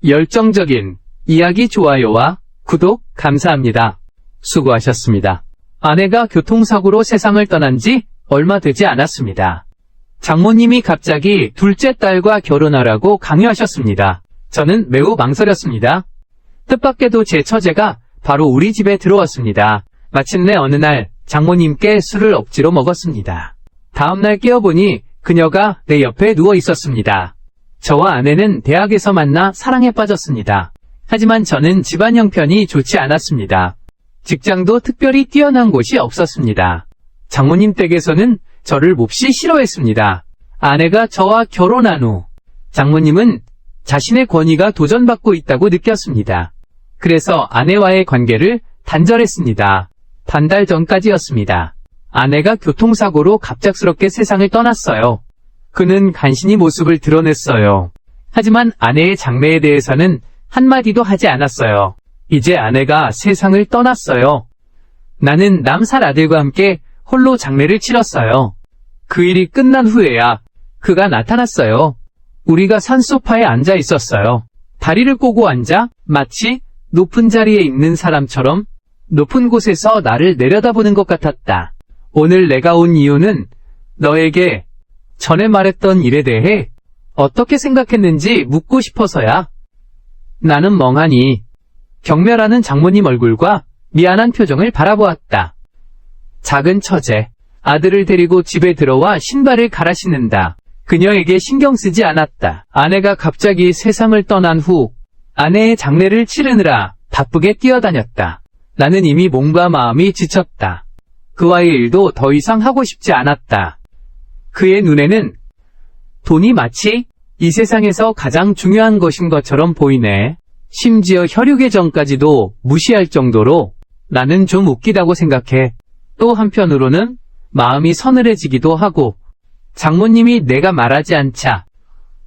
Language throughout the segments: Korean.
열정적인 이야기 좋아요와 구독 감사합니다. 수고하셨습니다. 아내가 교통사고로 세상을 떠난 지 얼마 되지 않았습니다. 장모님이 갑자기 둘째 딸과 결혼하라고 강요하셨습니다. 저는 매우 망설였습니다. 뜻밖에도 제 처제가 바로 우리 집에 들어왔습니다. 마침내 어느 날 장모님께 술을 억지로 먹었습니다. 다음날 깨어보니 그녀가 내 옆에 누워 있었습니다. 저와 아내는 대학에서 만나 사랑에 빠졌습니다. 하지만 저는 집안 형편이 좋지 않았습니다. 직장도 특별히 뛰어난 곳이 없었습니다. 장모님 댁에서는 저를 몹시 싫어했습니다. 아내가 저와 결혼한 후 장모님은 자신의 권위가 도전받고 있다고 느꼈습니다. 그래서 아내와의 관계를 단절했습니다. 반 달 전까지였습니다. 아내가 교통사고로 갑작스럽게 세상을 떠났어요. 그는 간신히 모습을 드러냈어요. 하지만 아내의 장래에 대해서는 한마디도 하지 않았어요. 이제 아내가 세상을 떠났어요. 나는 4살 아들과 함께 홀로 장례를 치렀어요. 그 일이 끝난 후에야 그가 나타났어요. 우리가 산소파에 앉아 있었어요. 다리를 꼬고 앉아 마치 높은 자리에 있는 사람처럼 높은 곳에서 나를 내려다보는 것 같았다. 오늘 내가 온 이유는 너에게 전에 말했던 일에 대해 어떻게 생각했는지 묻고 싶어서야. 나는 멍하니 경멸하는 장모님 얼굴과 미안한 표정을 바라보았다. 작은 처제, 아들을 데리고 집에 들어와 신발을 갈아 신는다. 그녀에게 신경 쓰지 않았다. 아내가 갑자기 세상을 떠난 후 아내의 장례를 치르느라 바쁘게 뛰어다녔다. 나는 이미 몸과 마음이 지쳤다. 그와의 일도 더 이상 하고 싶지 않았다. 그의 눈에는 돈이 마치 이 세상에서 가장 중요한 것인 것처럼 보이네. 심지어 혈육의 정까지도 무시할 정도로 나는 좀 웃기다고 생각해. 또 한편으로는 마음이 서늘해지기도 하고 장모님이 내가 말하지 않자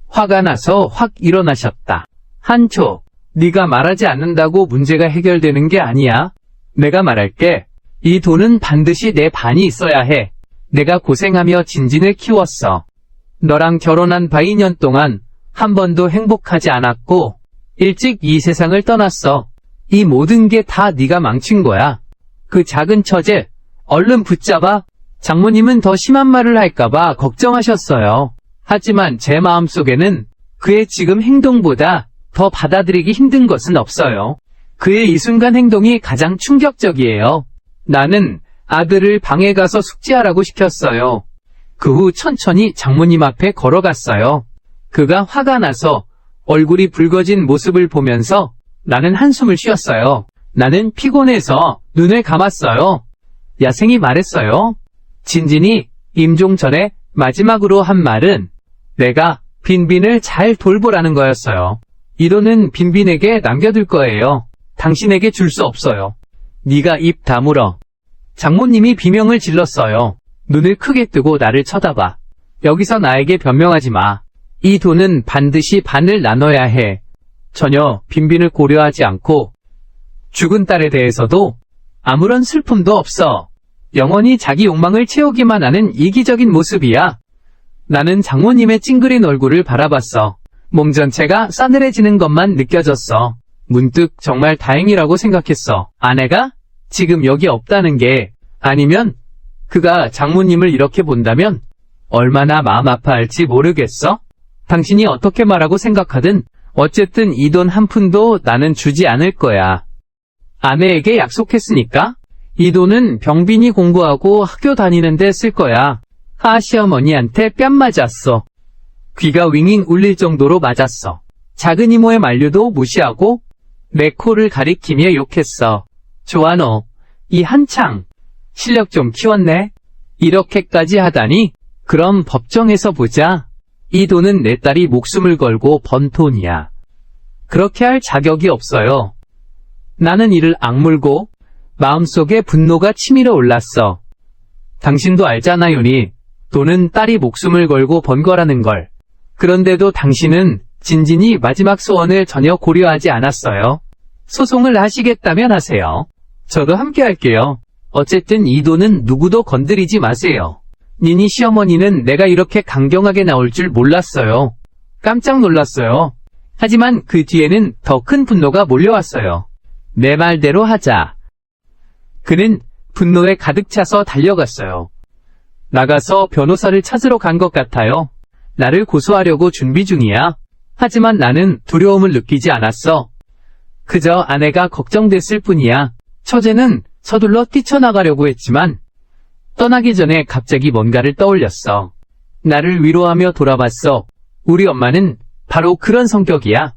화가 나서 확 일어나셨다. 한초, 네가 말하지 않는다고 문제가 해결되는 게 아니야. 내가 말할게. 이 돈은 반드시 내 반이 있어야 해. 내가 고생하며 진진을 키웠어. 너랑 결혼한 바 2년 동안 한 번도 행복하지 않았고 일찍 이 세상을 떠났어. 이 모든 게 다 네가 망친 거야. 그 작은 처제, 얼른 붙잡아. 장모님은 더 심한 말을 할까봐 걱정하셨어요. 하지만 제 마음속에는 그의 지금 행동보다 더 받아들이기 힘든 것은 없어요. 그의 이 순간 행동이 가장 충격적이에요. 나는 아들을 방에 가서 숙제하라고 시켰어요. 그 후 천천히 장모님 앞에 걸어갔어요. 그가 화가 나서 얼굴이 붉어진 모습을 보면서 나는 한숨을 쉬었어요. 나는 피곤해서 눈을 감았어요. 야생이 말했어요. 진진이 임종 전에 마지막으로 한 말은 내가 빈빈을 잘 돌보라는 거였어요. 이 돈은 빈빈에게 남겨둘 거예요. 당신에게 줄 수 없어요. 네가 입 다물어. 장모님이 비명을 질렀어요. 눈을 크게 뜨고 나를 쳐다봐. 여기서 나에게 변명하지 마. 이 돈은 반드시 반을 나눠야 해. 전혀 빈빈을 고려하지 않고 죽은 딸에 대해서도 아무런 슬픔도 없어. 영원히 자기 욕망을 채우기만 하는 이기적인 모습이야. 나는 장모님의 찡그린 얼굴을 바라봤어. 몸 전체가 싸늘해지는 것만 느껴졌어. 문득 정말 다행이라고 생각했어. 아내가 지금 여기 없다는 게, 아니면 그가 장모님을 이렇게 본다면 얼마나 마음 아파할지 모르겠어? 당신이 어떻게 말하고 생각하든 어쨌든 이 돈 한 푼도 나는 주지 않을 거야. 아내에게 약속했으니까. 이 돈은 병빈이 공부하고 학교 다니는데 쓸 거야. 하시어머니한테 뺨 맞았어. 귀가 윙윙 울릴 정도로 맞았어. 작은 이모의 만류도 무시하고 내 코를 가리키며 욕했어. 좋아, 너 이 한창 실력 좀 키웠네. 이렇게까지 하다니. 그럼 법정에서 보자. 이 돈은 내 딸이 목숨을 걸고 번 돈이야. 그렇게 할 자격이 없어요. 나는 이를 악물고 마음속에 분노가 치밀어 올랐어. 당신도 알잖아, 윤희. 돈은 딸이 목숨을 걸고 번 거라는 걸. 그런데도 당신은 진진이 마지막 소원을 전혀 고려하지 않았어요. 소송을 하시겠다면 하세요. 저도 함께 할게요. 어쨌든 이 돈은 누구도 건드리지 마세요. 니니 시어머니는 내가 이렇게 강경하게 나올 줄 몰랐어요. 깜짝 놀랐어요. 하지만 그 뒤에는 더 큰 분노가 몰려왔어요. 내 말대로 하자. 그는 분노에 가득 차서 달려갔어요. 나가서 변호사를 찾으러 간 것 같아요. 나를 고소하려고 준비 중이야. 하지만 나는 두려움을 느끼지 않았어. 그저 아내가 걱정됐을 뿐이야. 처제는 서둘러 뛰쳐나가려고 했지만 떠나기 전에 갑자기 뭔가를 떠올렸어. 나를 위로하며 돌아봤어. 우리 엄마는 바로 그런 성격이야.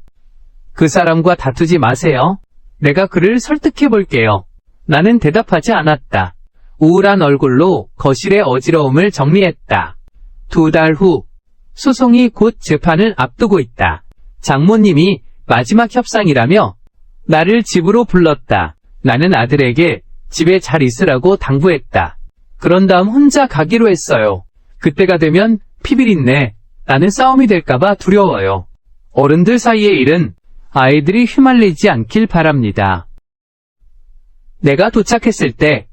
그 사람과 다투지 마세요. 내가 그를 설득해 볼게요. 나는 대답하지 않았다. 우울한 얼굴로 거실의 어지러움을 정리했다. 2달 후, 소송이 곧 재판을 앞두고 있다. 장모님이 마지막 협상이라며 나를 집으로 불렀다. 나는 아들에게 집에 잘 있으라고 당부했다. 그런 다음 혼자 가기로 했어요. 그때가 되면 피비린내, 나는 싸움이 될까봐 두려워요. 어른들 사이의 일은 아이들이 휘말리지 않길 바랍니다. 내가 도착했을 때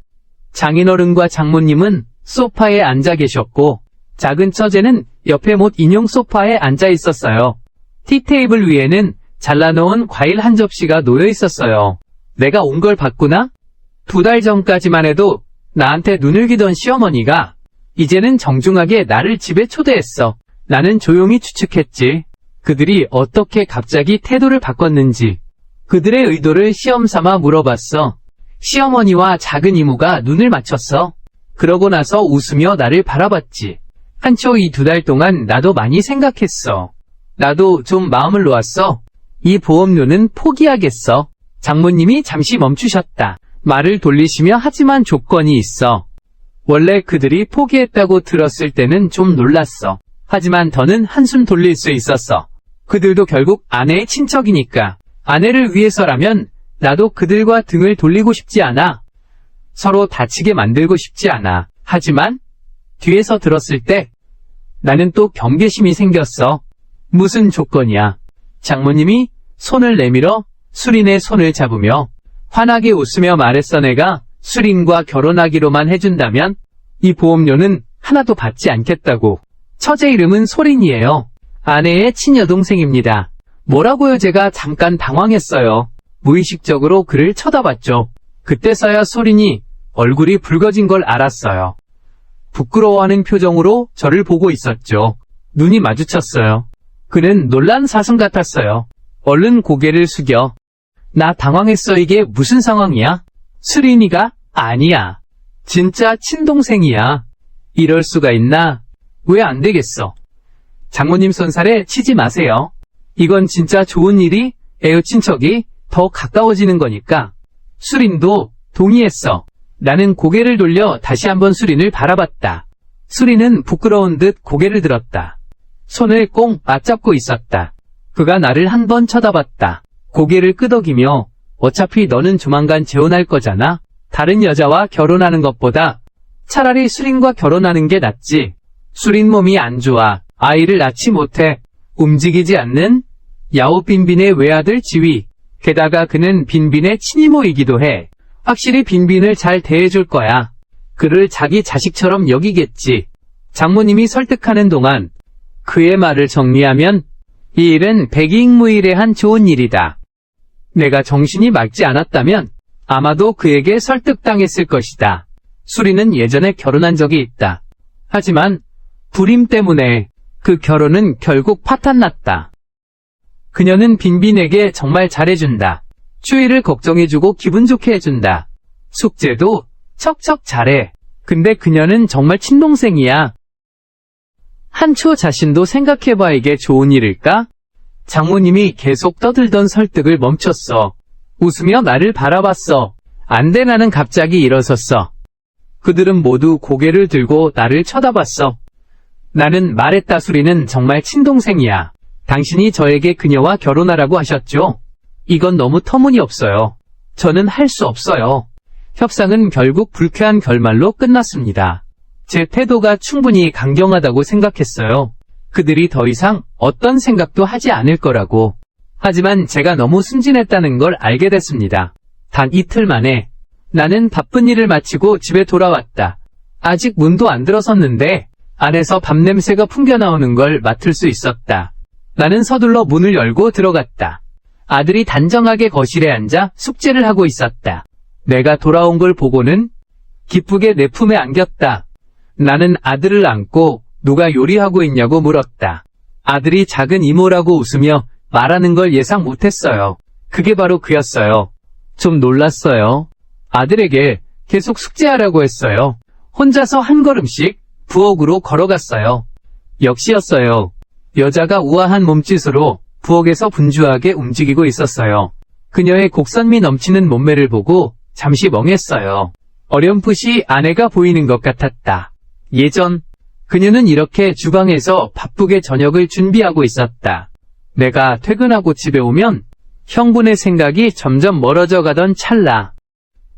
장인어른과 장모님은 소파에 앉아 계셨고 작은 처제는 옆에 못 인용 소파에 앉아 있었어요. 티테이블 위에는 잘라놓은 과일 한 접시가 놓여 있었어요. 내가 온 걸 봤구나? 2달 전까지만 해도 나한테 눈을 기던 시어머니가 이제는 정중하게 나를 집에 초대했어. 나는 조용히 추측했지. 그들이 어떻게 갑자기 태도를 바꿨는지. 그들의 의도를 시험 삼아 물어봤어. 시어머니와 작은 이모가 눈을 맞췄어. 그러고 나서 웃으며 나를 바라봤지. 한초 이 2달 동안 나도 많이 생각했어. 나도 좀 마음을 놓았어. 이 보험료는 포기하겠어. 장모님이 잠시 멈추셨다. 말을 돌리시며 하지만 조건이 있어. 원래 그들이 포기했다고 들었을 때는 좀 놀랐어. 하지만 더는 한숨 돌릴 수 있었어. 그들도 결국 아내의 친척이니까. 아내를 위해서라면 나도 그들과 등을 돌리고 싶지 않아. 서로 다치게 만들고 싶지 않아. 하지만 뒤에서 들었을 때 나는 또 경계심이 생겼어. 무슨 조건이야? 장모님이 손을 내밀어 수린의 손을 잡으며 환하게 웃으며 말했어. 내가 수린과 결혼하기로만 해준다면 이 보험료는 하나도 받지 않겠다고. 처제 이름은 소린이에요. 아내의 친여동생입니다. 뭐라고요? 제가 잠깐 당황했어요. 무의식적으로 그를 쳐다봤죠. 그때서야 소린이 얼굴이 붉어진 걸 알았어요. 부끄러워하는 표정으로 저를 보고 있었죠. 눈이 마주쳤어요. 그는 놀란 사슴 같았어요. 얼른 고개를 숙여. 나 당황했어. 이게 무슨 상황이야? 수린이가? 아니야. 진짜 친동생이야. 이럴 수가 있나? 왜 안 되겠어? 장모님 손살에 치지 마세요. 이건 진짜 좋은 일이 에요. 친척이 더 가까워지는 거니까. 수린도 동의했어. 나는 고개를 돌려 다시 한번 수린을 바라봤다. 수린은 부끄러운 듯 고개를 들었다. 손을 꼭 맞잡고 있었다. 그가 나를 한 번 쳐다봤다. 고개를 끄덕이며 어차피 너는 조만간 재혼할 거잖아. 다른 여자와 결혼하는 것보다 차라리 수린과 결혼하는 게 낫지. 수린 몸이 안 좋아. 아이를 낳지 못해. 움직이지 않는 야오 빈빈의 외아들 지휘. 게다가 그는 빈빈의 친이모이기도 해. 확실히 빈빈을 잘 대해줄 거야. 그를 자기 자식처럼 여기겠지. 장모님이 설득하는 동안 그의 말을 정리하면 이 일은 백이익무일에 좋은 일이다. 내가 정신이 맑지 않았다면 아마도 그에게 설득당했을 것이다. 수리는 예전에 결혼한 적이 있다. 하지만 불임 때문에 그 결혼은 결국 파탄났다. 그녀는 빈빈에게 정말 잘해준다. 추위를 걱정해주고 기분 좋게 해준다. 숙제도 척척 잘해. 근데 그녀는 정말 친동생이야. 한초 자신도 생각해봐. 이게 좋은 일일까? 장모님이 계속 떠들던 설득을 멈췄어. 웃으며 나를 바라봤어. 안 돼. 나는 갑자기 일어섰어. 그들은 모두 고개를 들고 나를 쳐다봤어. 나는 말했다. 수리는 정말 친동생이야. 당신이 저에게 그녀와 결혼하라고 하셨죠? 이건 너무 터무니없어요. 저는 할 수 없어요. 협상은 결국 불쾌한 결말로 끝났습니다. 제 태도가 충분히 강경하다고 생각했어요. 그들이 더 이상 어떤 생각도 하지 않을 거라고. 하지만 제가 너무 순진했다는 걸 알게 됐습니다. 단 이틀 만에 나는 바쁜 일을 마치고 집에 돌아왔다. 아직 문도 안 들어섰는데 안에서 밥 냄새가 풍겨나오는 걸 맡을 수 있었다. 나는 서둘러 문을 열고 들어갔다. 아들이 단정하게 거실에 앉아 숙제를 하고 있었다. 내가 돌아온 걸 보고는 기쁘게 내 품에 안겼다. 나는 아들을 안고 누가 요리하고 있냐고 물었다. 아들이 작은 이모라고 웃으며 말하는 걸 예상 못했어요. 그게 바로 그였어요. 좀 놀랐어요. 아들에게 계속 숙제하라고 했어요. 혼자서 한 걸음씩 부엌으로 걸어갔어요. 역시였어요. 여자가 우아한 몸짓으로 부엌에서 분주하게 움직이고 있었어요. 그녀의 곡선미 넘치는 몸매를 보고 잠시 멍했어요. 어렴풋이 아내가 보이는 것 같았다. 예전 그녀는 이렇게 주방에서 바쁘게 저녁을 준비하고 있었다. 내가 퇴근하고 집에 오면 형부네 생각이 점점 멀어져 가던 찰나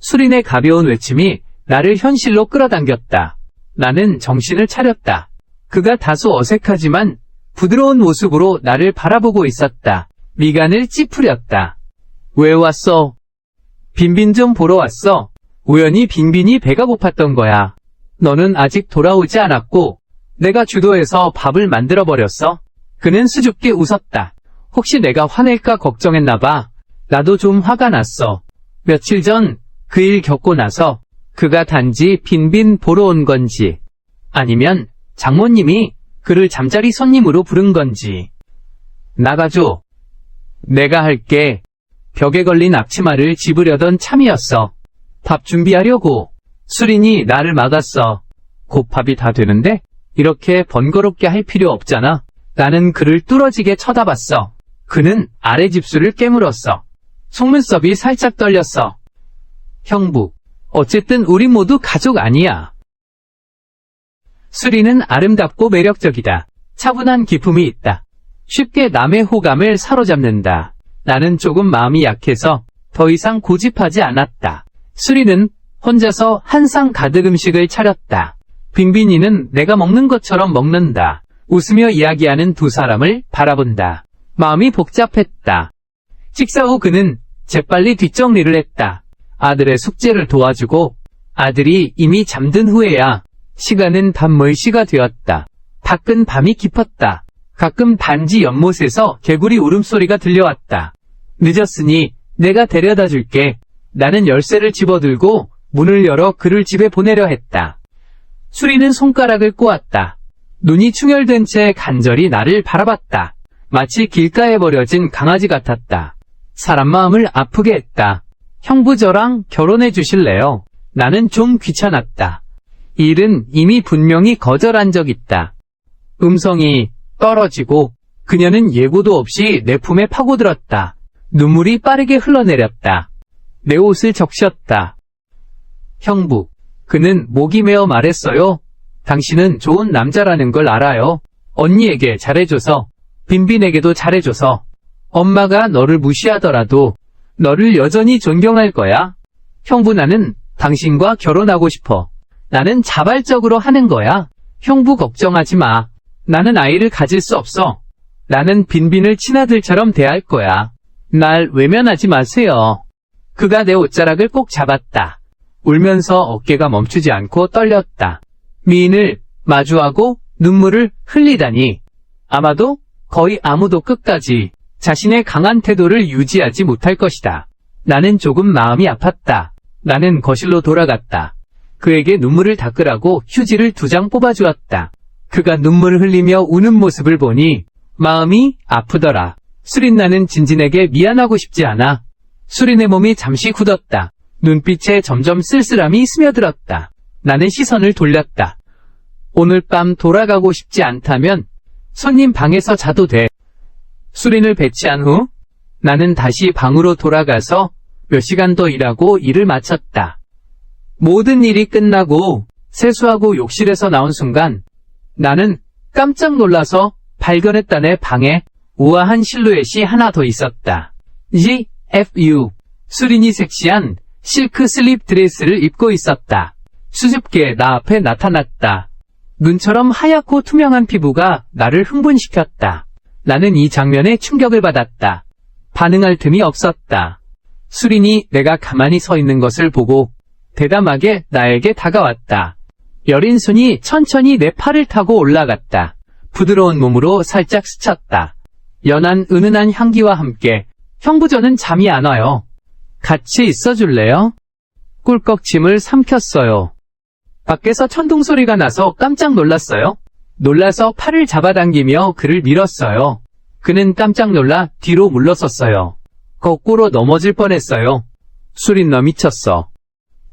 수린의 가벼운 외침이 나를 현실로 끌어당겼다. 나는 정신을 차렸다. 그가 다소 어색하지만 부드러운 모습으로 나를 바라보고 있었다. 미간을 찌푸렸다. 왜 왔어? 빈빈 좀 보러 왔어. 우연히 빈빈이 배가 고팠던 거야. 너는 아직 돌아오지 않았고 내가 주도해서 밥을 만들어버렸어. 그는 수줍게 웃었다. 혹시 내가 화낼까 걱정했나 봐. 나도 좀 화가 났어. 며칠 전 그 일 겪고 나서 그가 단지 빈빈 보러 온 건지 아니면 장모님이 그를 잠자리 손님으로 부른 건지. 나가줘. 내가 할게. 벽에 걸린 앞치마를 집으려던 참이었어. 밥 준비하려고. 수린이 나를 막았어. 곧 밥이 다 되는데 이렇게 번거롭게 할 필요 없잖아. 나는 그를 뚫어지게 쳐다봤어. 그는 아래 집술을 깨물었어. 속눈썹이 살짝 떨렸어. 형부, 어쨌든 우리 모두 가족 아니야. 수리는 아름답고 매력적이다. 차분한 기품이 있다. 쉽게 남의 호감을 사로잡는다. 나는 조금 마음이 약해서 더 이상 고집하지 않았다. 수리는 혼자서 한 상 가득 음식을 차렸다. 빈빈이는 내가 먹는 것처럼 먹는다. 웃으며 이야기하는 두 사람을 바라본다. 마음이 복잡했다. 식사 후 그는 재빨리 뒷정리를 했다. 아들의 숙제를 도와주고 아들이 이미 잠든 후에야 시간은 밤 10시가 되었다. 밖은 밤이 깊었다. 가끔 단지 연못에서 개구리 울음소리가 들려왔다. 늦었으니 내가 데려다 줄게. 나는 열쇠를 집어들고 문을 열어 그를 집에 보내려 했다. 수리는 손가락을 꼬았다. 눈이 충혈된 채 간절히 나를 바라봤다. 마치 길가에 버려진 강아지 같았다. 사람 마음을 아프게 했다. 형부 저랑 결혼해 주실래요? 나는 좀 귀찮았다. 이 일은 이미 분명히 거절한 적 있다. 음성이 떨어지고 그녀는 예고도 없이 내 품에 파고들었다. 눈물이 빠르게 흘러내렸다. 내 옷을 적셨다. 형부, 그는 목이 메어 말했어요. 당신은 좋은 남자라는 걸 알아요. 언니에게 잘해줘서, 빈빈에게도 잘해줘서, 엄마가 너를 무시하더라도 너를 여전히 존경할 거야. 형부 나는 당신과 결혼하고 싶어. 나는 자발적으로 하는 거야. 형부 걱정하지 마. 나는 아이를 가질 수 없어. 나는 빈빈을 친아들처럼 대할 거야. 날 외면하지 마세요. 그가 내 옷자락을 꼭 잡았다. 울면서 어깨가 멈추지 않고 떨렸다. 미인을 마주하고 눈물을 흘리다니. 아마도 거의 아무도 끝까지 자신의 강한 태도를 유지하지 못할 것이다. 나는 조금 마음이 아팠다. 나는 거실로 돌아갔다. 그에게 눈물을 닦으라고 휴지를 2장 뽑아주었다. 그가 눈물을 흘리며 우는 모습을 보니 마음이 아프더라. 수린 나는 진진에게 미안하고 싶지 않아. 수린의 몸이 잠시 굳었다. 눈빛에 점점 쓸쓸함이 스며들었다. 나는 시선을 돌렸다. 오늘 밤 돌아가고 싶지 않다면 손님 방에서 자도 돼. 수린을 배치한 후 나는 다시 방으로 돌아가서 몇 시간 더 일하고 일을 마쳤다. 모든 일이 끝나고 세수하고 욕실에서 나온 순간 나는 깜짝 놀라서 발견했다. 내 방에 우아한 실루엣이 하나 더 있었다. GFU. 수린이 섹시한 실크 슬립 드레스를 입고 있었다. 수줍게 나 앞에 나타났다. 눈처럼 하얗고 투명한 피부가 나를 흥분시켰다. 나는 이 장면에 충격을 받았다. 반응할 틈이 없었다. 수린이 내가 가만히 서 있는 것을 보고 대담하게 나에게 다가왔다. 여린 손이 천천히 내 팔을 타고 올라갔다. 부드러운 몸으로 살짝 스쳤다. 연한 은은한 향기와 함께 형부 저는 잠이 안 와요. 같이 있어줄래요? 꿀꺽 침을 삼켰어요. 밖에서 천둥 소리가 나서 깜짝 놀랐어요. 놀라서 팔을 잡아당기며 그를 밀었어요. 그는 깜짝 놀라 뒤로 물러섰어요. 거꾸로 넘어질 뻔했어요. 수린 너 미쳤어.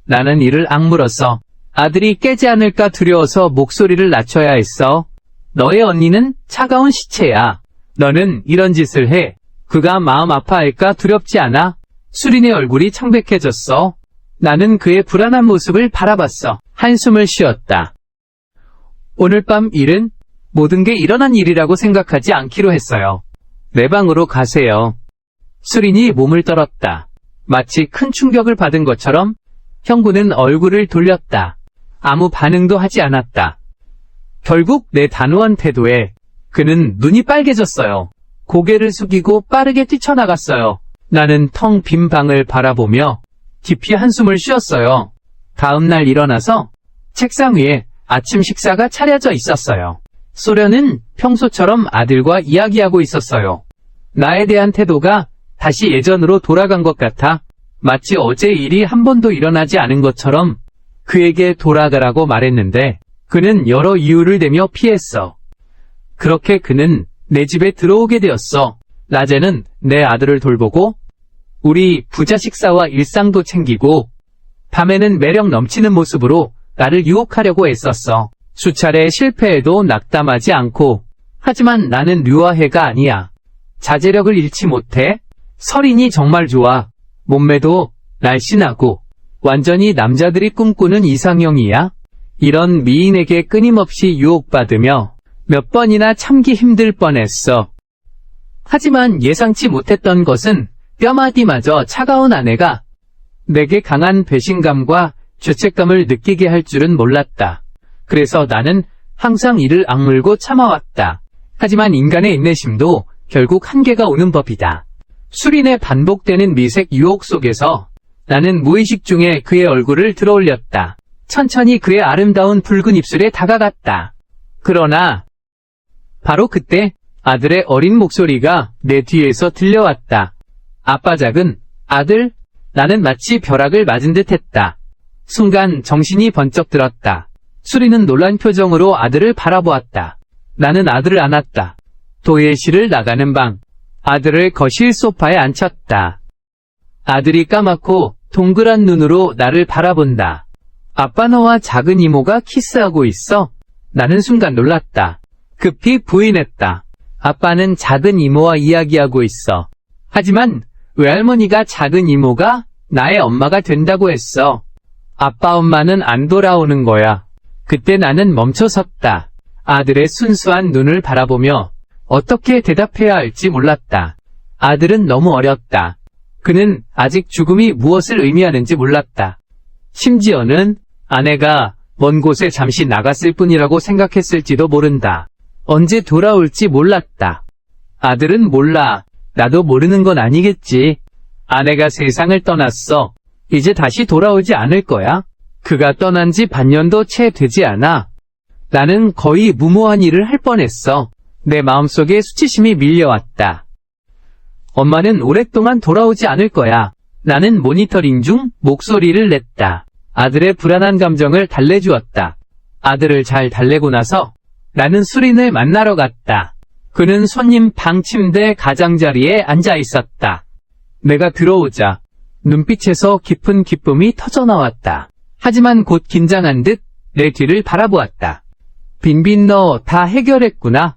나는 이를 악물었어. 아들이 깨지 않을까 두려워서 목소리를 낮춰야 했어. 너의 언니는 차가운 시체야. 너는 이런 짓을 해. 그가 마음 아파할까 두렵지 않아? 수린의 얼굴이 창백해졌어. 나는 그의 불안한 모습을 바라봤어. 한숨을 쉬었다. 오늘 밤 일은 모든 게 일어난 일이라고 생각하지 않기로 했어요. 내 방으로 가세요. 수린이 몸을 떨었다. 마치 큰 충격을 받은 것처럼 형부는 얼굴을 돌렸다. 아무 반응도 하지 않았다. 결국 내 단호한 태도에 그는 눈이 빨개졌어요. 고개를 숙이고 빠르게 뛰쳐나갔어요. 나는 텅 빈 방을 바라보며 깊이 한숨을 쉬었어요. 다음 날 일어나서 책상 위에 아침 식사가 차려져 있었어요. 소련은 평소처럼 아들과 이야기하고 있었어요. 나에 대한 태도가 다시 예전으로 돌아간 것 같아 마치 어제 일이 한 번도 일어나지 않은 것처럼 그에게 돌아가라고 말했는데 그는 여러 이유를 대며 피했어. 그렇게 그는 내 집에 들어오게 되었어. 낮에는 내 아들을 돌보고 우리 부자 식사와 일상도 챙기고 밤에는 매력 넘치는 모습으로 나를 유혹하려고 애썼어. 수차례 실패해도 낙담하지 않고 하지만 나는 류아해가 아니야. 자제력을 잃지 못해. 설인이 정말 좋아. 몸매도 날씬하고 완전히 남자들이 꿈꾸는 이상형이야. 이런 미인에게 끊임없이 유혹받으며 몇 번이나 참기 힘들 뻔했어. 하지만 예상치 못했던 것은 뼈마디마저 차가운 아내가 내게 강한 배신감과 죄책감을 느끼게 할 줄은 몰랐다. 그래서 나는 항상 이를 악물고 참아왔다. 하지만 인간의 인내심도 결국 한계가 오는 법이다. 수린의 반복되는 미색 유혹 속에서 나는 무의식 중에 그의 얼굴을 들어올렸다. 천천히 그의 아름다운 붉은 입술에 다가갔다. 그러나 바로 그때 아들의 어린 목소리가 내 뒤에서 들려왔다. 아빠 작은 아들, 나는 마치 벼락을 맞은 듯 했다. 순간 정신이 번쩍 들었다. 수리는 놀란 표정으로 아들을 바라보았다. 나는 아들을 안았다. 도예실을 나가는 방. 아들을 거실 소파에 앉혔다. 아들이 까맣고 동그란 눈으로 나를 바라본다. 아빠 너와 작은 이모가 키스하고 있어? 나는 순간 놀랐다. 급히 부인했다. 아빠는 작은 이모와 이야기하고 있어. 하지만 외할머니가 작은 이모가 나의 엄마가 된다고 했어. 아빠 엄마는 안 돌아오는 거야. 그때 나는 멈춰섰다. 아들의 순수한 눈을 바라보며 어떻게 대답해야 할지 몰랐다. 아들은 너무 어렸다. 그는 아직 죽음이 무엇을 의미하는지 몰랐다. 심지어는 아내가 먼 곳에 잠시 나갔을 뿐이라고 생각했을지도 모른다. 언제 돌아올지 몰랐다. 아들은 몰라. 나도 모르는 건 아니겠지. 아내가 세상을 떠났어. 이제 다시 돌아오지 않을 거야. 그가 떠난 지 반년도 채 되지 않아. 나는 거의 무모한 일을 할 뻔했어. 내 마음속에 수치심이 밀려왔다. 엄마는 오랫동안 돌아오지 않을 거야. 나는 모니터링 중 목소리를 냈다. 아들의 불안한 감정을 달래주었다. 아들을 잘 달래고 나서 나는 수린을 만나러 갔다. 그는 손님 방 침대 가장자리에 앉아 있었다. 내가 들어오자 눈빛에서 깊은 기쁨이 터져나왔다. 하지만 곧 긴장한 듯 내 뒤를 바라보았다. 빈빈 너 다 해결했구나.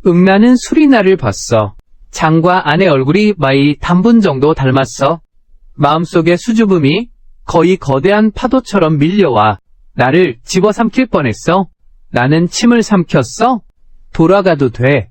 응 나는 수리나를 봤어. 장과 아내 얼굴이 마이 단분 정도 닮았어. 마음속의 수줍음이 거의 거대한 파도처럼 밀려와 나를 집어삼킬 뻔했어. 나는 침을 삼켰어. 돌아가도 돼.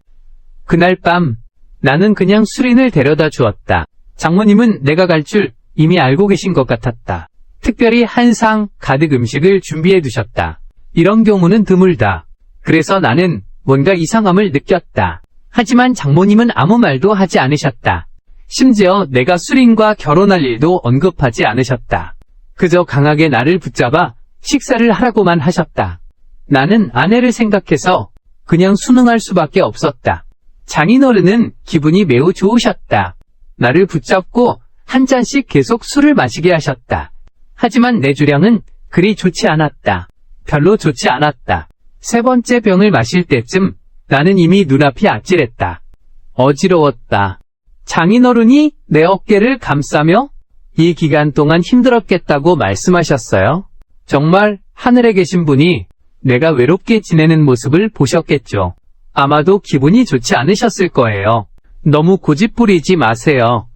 그날 밤 나는 그냥 수린을 데려다 주었다. 장모님은 내가 갈 줄 이미 알고 계신 것 같았다. 특별히 한 상 가득 음식을 준비해 두셨다. 이런 경우는 드물다. 그래서 나는 뭔가 이상함을 느꼈다. 하지만 장모님은 아무 말도 하지 않으셨다. 심지어 내가 수린과 결혼할 일도 언급하지 않으셨다. 그저 강하게 나를 붙잡아 식사를 하라고만 하셨다. 나는 아내를 생각해서 그냥 순응할 수밖에 없었다. 장인어른은 기분이 매우 좋으셨다. 나를 붙잡고 한 잔씩 계속 술을 마시게 하셨다. 하지만 내 주량은 그리 좋지 않았다. 별로 좋지 않았다. 세 번째 병을 마실 때쯤 나는 이미 눈앞이 아찔했다. 어지러웠다. 장인어른이 내 어깨를 감싸며 이 기간 동안 힘들었겠다고 말씀하셨어요. 정말 하늘에 계신 분이 내가 외롭게 지내는 모습을 보셨겠죠. 아마도 기분이 좋지 않으셨을 거예요. 너무 고집부리지 마세요.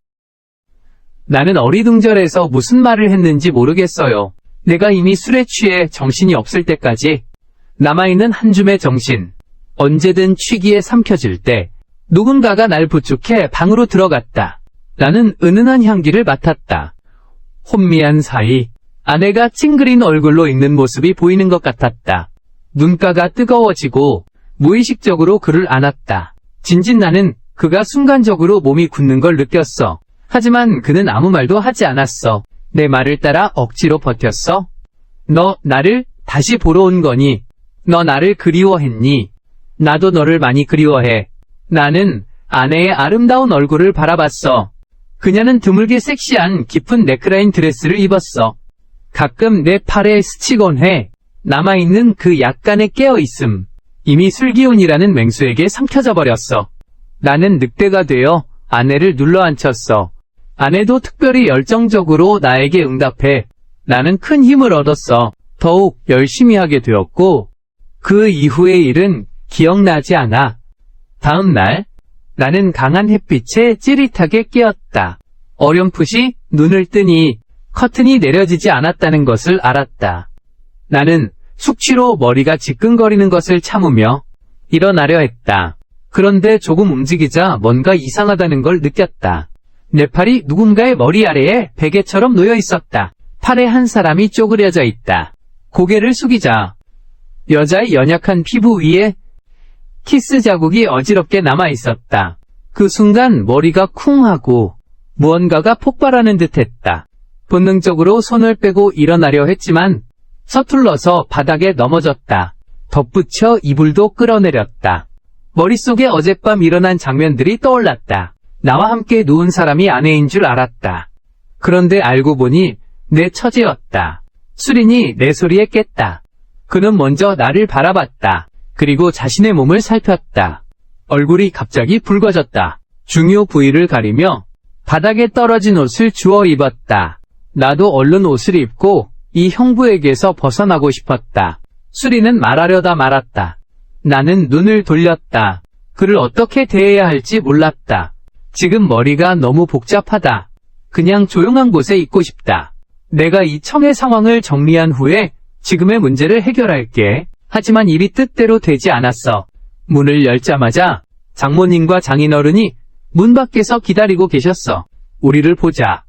나는 어리둥절해서 무슨 말을 했는지 모르겠어요. 내가 이미 술에 취해 정신이 없을 때까지 남아있는 한 줌의 정신, 언제든 취기에 삼켜질 때 누군가가 날 부축해 방으로 들어갔다. 나는 은은한 향기를 맡았다. 혼미한 사이 아내가 찡그린 얼굴로 있는 모습이 보이는 것 같았다. 눈가가 뜨거워지고 무의식적으로 그를 안았다. 진진 나는 그가 순간적으로 몸이 굳는 걸 느꼈어. 하지만 그는 아무 말도 하지 않았어. 내 말을 따라 억지로 버텼어. 너 나를 다시 보러 온 거니? 너 나를 그리워했니? 나도 너를 많이 그리워해. 나는 아내의 아름다운 얼굴을 바라봤어. 그녀는 드물게 섹시한 깊은 네크라인 드레스를 입었어. 가끔 내 팔에 스치곤 해. 남아있는 그 약간의 깨어있음. 이미 술기운이라는 맹수에게 삼켜져 버렸어. 나는 늑대가 되어 아내를 눌러앉혔어. 아내도 특별히 열정적으로 나에게 응답해. 나는 큰 힘을 얻었어. 더욱 열심히 하게 되었고 그 이후의 일은 기억나지 않아. 다음 날 나는 강한 햇빛에 찌릿하게 깨었다. 어렴풋이 눈을 뜨니 커튼이 내려지지 않았다는 것을 알았다. 나는 숙취로 머리가 지끈거리는 것을 참으며 일어나려 했다. 그런데 조금 움직이자 뭔가 이상하다는 걸 느꼈다. 내 팔이 누군가의 머리 아래에 베개처럼 놓여 있었다. 팔에 한 사람이 쪼그려져 있다. 고개를 숙이자 여자의 연약한 피부 위에 키스 자국이 어지럽게 남아 있었다. 그 순간 머리가 쿵 하고 무언가가 폭발하는 듯 했다. 본능적으로 손을 빼고 일어나려 했지만 서툴러서 바닥에 넘어졌다. 덧붙여 이불도 끌어내렸다. 머릿속에 어젯밤 일어난 장면들이 떠올랐다. 나와 함께 누운 사람이 아내인 줄 알았다. 그런데 알고 보니 내 처제였다. 수린이 내 소리에 깼다. 그는 먼저 나를 바라봤다. 그리고 자신의 몸을 살폈다. 얼굴이 갑자기 붉어졌다. 중요 부위를 가리며 바닥에 떨어진 옷을 주워 입었다. 나도 얼른 옷을 입고 이 형부에게서 벗어나고 싶었다. 수리는 말하려다 말았다. 나는 눈을 돌렸다. 그를 어떻게 대해야 할지 몰랐다. 지금 머리가 너무 복잡하다. 그냥 조용한 곳에 있고 싶다. 내가 이 청의 상황을 정리한 후에 지금의 문제를 해결할게. 하지만 일이 뜻대로 되지 않았어. 문을 열자마자 장모님과 장인어른이 문 밖에서 기다리고 계셨어. 우리를 보자.